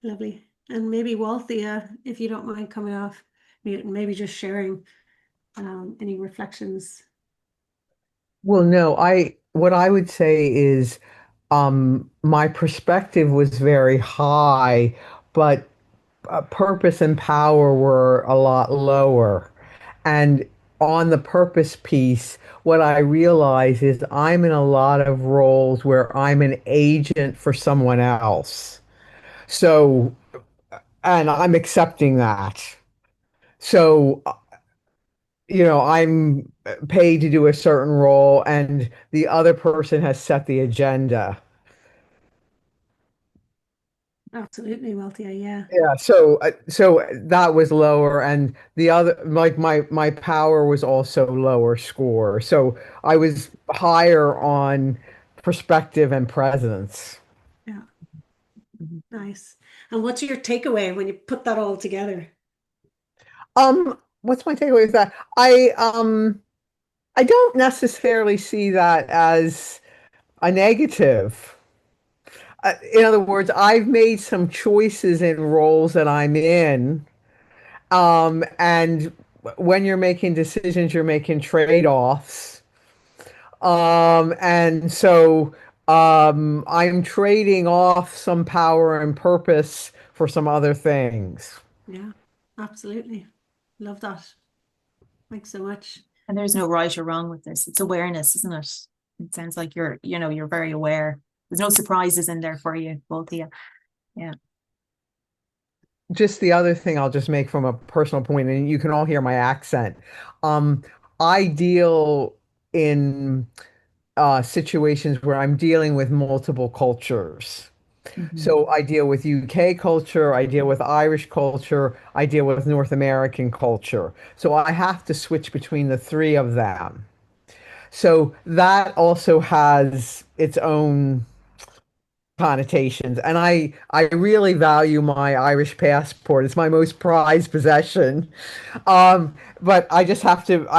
Lovely. And maybe Walthea, if you don't mind coming off mute and maybe just sharing any reflections. Well, no, what I would say is my perspective was very high, but purpose and power were a lot lower. And on the purpose piece, what I realize is I'm in a lot of roles where I'm an agent for someone else. So, and I'm accepting that. So, I'm paid to do a certain role, and the other person has set the agenda. Absolutely, Walthea, yeah. Yeah, so that was lower, and the other, like my power was also lower score. So I was higher on perspective and presence. Yeah. Nice. And what's your takeaway when you put that all together? What's my takeaway is that I don't necessarily see that as a negative. In other words, I've made some choices in roles that I'm in. And when you're making decisions, you're making trade-offs. And so I'm trading off some power and purpose for some other things. Yeah, absolutely. Love that. Thanks so much. And there's no right or wrong with this. It's awareness, isn't it? It sounds like you're very aware. There's no surprises in there for you, both of you. Yeah. Just the other thing I'll just make from a personal point, and you can all hear my accent. Um, I deal in situations where I'm dealing with multiple cultures. So I deal with UK culture, I deal with Irish culture, I deal with North American culture. So I have to switch between the three of them. So that also has its own connotations. And I really value my Irish passport. It's my most prized possession. But I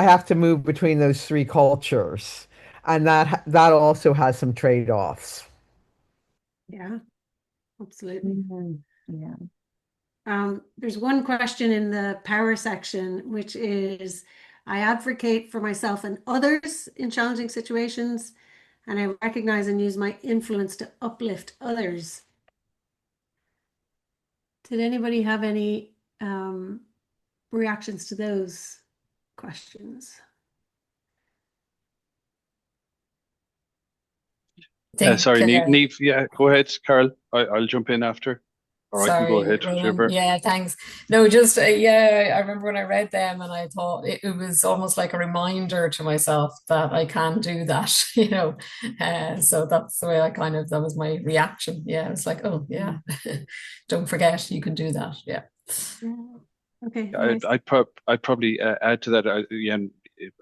have to move between those three cultures. And that also has some trade-offs. Yeah, absolutely. Yeah. There's one question in the power section, which is, I advocate for myself and others in challenging situations, and I recognize and use my influence to uplift others. Did anybody have any reactions to those questions? Sorry, Niamh, yeah, go ahead, Carol. I'll jump in after. Or I can go ahead, whichever. Yeah, thanks. No, just yeah, I remember when I read them and I thought it was almost like a reminder to myself that I can do that, So that's the way that was my reaction. Yeah, it's like, oh yeah, don't forget you can do that. Yeah. Okay. Nice. I'd probably add to that.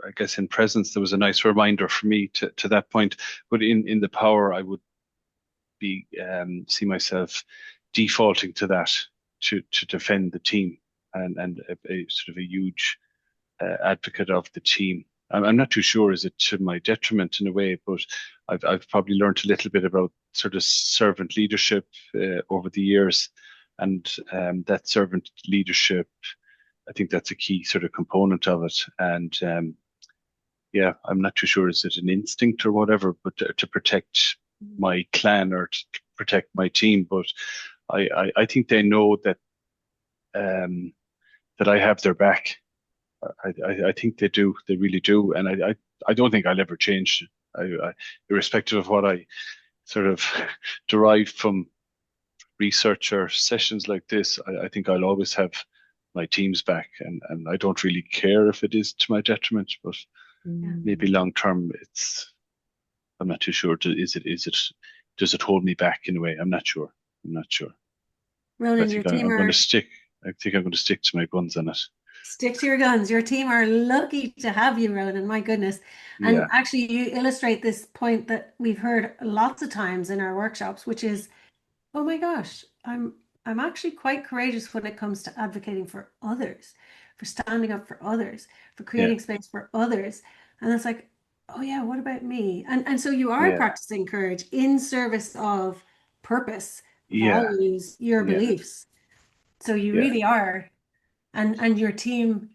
I guess in presence there was a nice reminder for me to that point. But in the power, I would be see myself defaulting to that to defend the team. and a sort of a huge advocate of the team. I'm not too sure, is it to my detriment in a way, but I've probably learned a little bit about sort of servant leadership over the years, and that servant leadership, I think that's a key sort of component of it. And yeah, I'm not too sure, is it an instinct or whatever, but to protect my clan or to protect my team. But I think they know that that I have their back. I think they do. They really do. And I don't think I'll ever change. Irrespective of what I sort of derive from research or sessions like this, I think I'll always have my team's back. And I don't really care if it is to my detriment, but maybe long term, I'm not too sure. Does it hold me back in a way? I'm not sure. Ronan, your team I think I'm going to stick to my guns on it. Stick to your guns. Your team are lucky to have you, Ronan. My goodness. And actually, you illustrate this point that we've heard lots of times in our workshops, which is, oh my gosh, I'm actually quite courageous when it comes to advocating for others, for standing up for others, for creating space for others. And it's like, oh yeah, what about me? And so you are practicing courage in service of purpose, values, your beliefs. So you really are. And your team,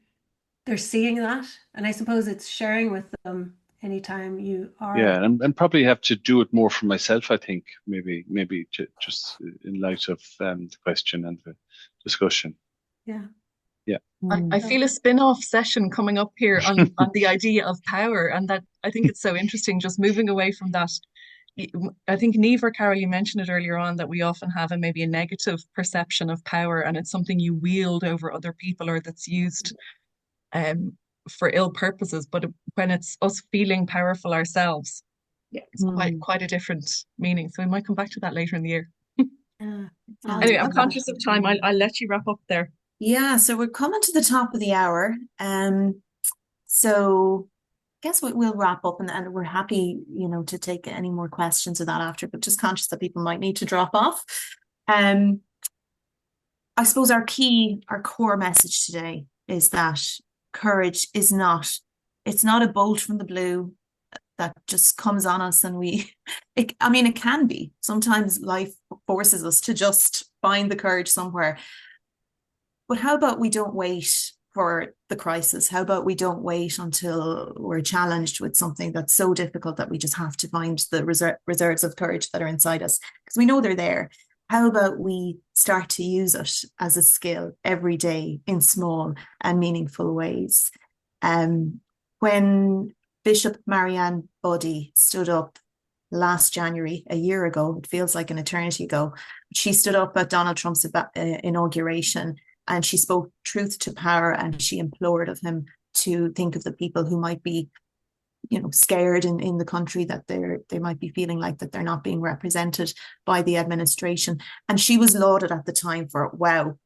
they're seeing that. And I suppose it's sharing with them anytime you are. Yeah, and probably have to do it more for myself, I think, maybe just in light of the question and the discussion. Yeah. Yeah. I feel a spin-off session coming up here on the idea of power, and that I think it's so interesting, just moving away from that. I think Niamh or Carol, you mentioned it earlier on, that we often have maybe a negative perception of power, and it's something you wield over other people or that's used for ill purposes. But when it's us feeling powerful ourselves, it's quite a different meaning. So we might come back to that later in the year. Anyway, I'm conscious of time. I'll let you wrap up there. Yeah, so we're coming to the top of the hour. So I guess we'll wrap up, and we're happy, to take any more questions of that after, but just conscious that people might need to drop off. I suppose our core message today is that courage is it's not a bolt from the blue that just comes on us, and it can be. Sometimes life forces us to just find the courage somewhere. But how about we don't wait for the crisis? How about we don't wait until we're challenged with something that's so difficult that we just have to find the reserves of courage that are inside us? Because we know they're there. How about we start to use it as a skill every day in small and meaningful ways? When Bishop Marianne Boddy stood up last January, a year ago, it feels like an eternity ago, she stood up at Donald Trump's inauguration, and she spoke truth to power, and she implored of him to think of the people who might be, scared in the country, that they might be feeling like that they're not being represented by the administration. And she was lauded at the time for, wow,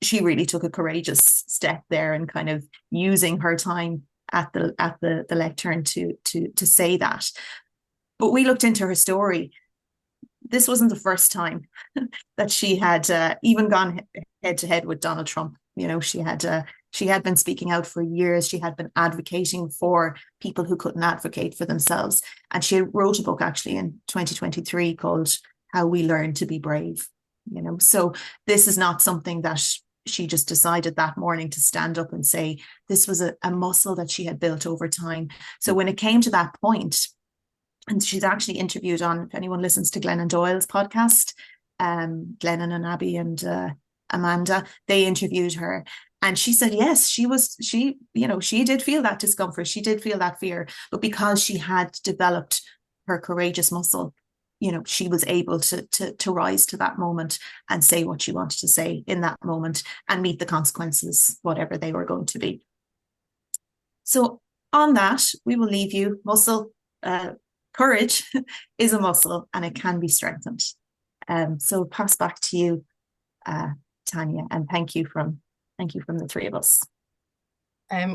she really took a courageous step there and kind of using her time at the lectern to say that. But we looked into her story. This wasn't the first time that she had even gone head to head with Donald Trump. She had been speaking out for years. She had been advocating for people who couldn't advocate for themselves. And she wrote a book actually in 2023 called How We Learn to Be Brave. So this is not something that she just decided that morning to stand up and say. This was a muscle that she had built over time. So when it came to that point, and she's actually interviewed on, if anyone listens to Glennon Doyle's podcast, Glennon and Abby and Amanda, they interviewed her. And she said, yes, she did feel that discomfort. She did feel that fear. But because she had developed her courageous muscle, she was able to rise to that moment and say what she wanted to say in that moment and meet the consequences, whatever they were going to be. So on that, we will leave you. Courage is a muscle, and it can be strengthened. So pass back to you, Tanya, and thank you from the three of us.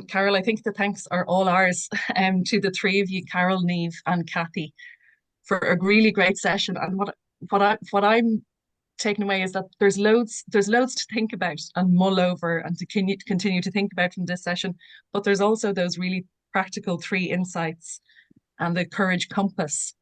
Carol, I think the thanks are all ours to the three of you, Carol, Niamh, and Kathy, for a really great session. And what I'm taken away is that there's loads to think about and mull over and to continue to think about from this session. But there's also those really practical 3 insights and the courage compass,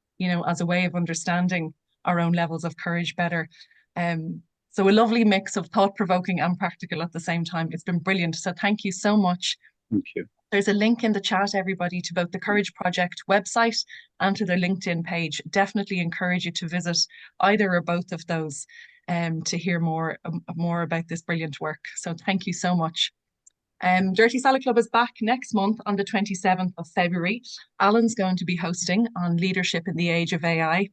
as a way of understanding our own levels of courage better. So a lovely mix of thought-provoking and practical at the same time. It's been brilliant. So thank you so much. Thank you. There's a link in the chat, everybody, to both the Courage Project website and to their LinkedIn page. Definitely encourage you to visit either or both of those to hear more about this brilliant work. So thank you so much. Dirty Salad Club is back next month on the 27th of February. Alan's going to be hosting on leadership in the age of AI.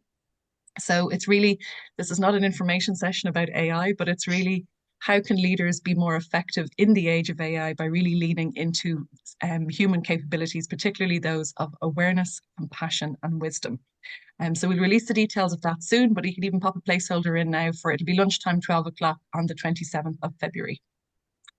So this is not an information session about AI, but it's really how can leaders be more effective in the age of AI by really leaning into human capabilities, particularly those of awareness, compassion, and wisdom. So we'll release the details of that soon, but you can even pop a placeholder in now for it'll be lunchtime, 12 o'clock on the 27th of February.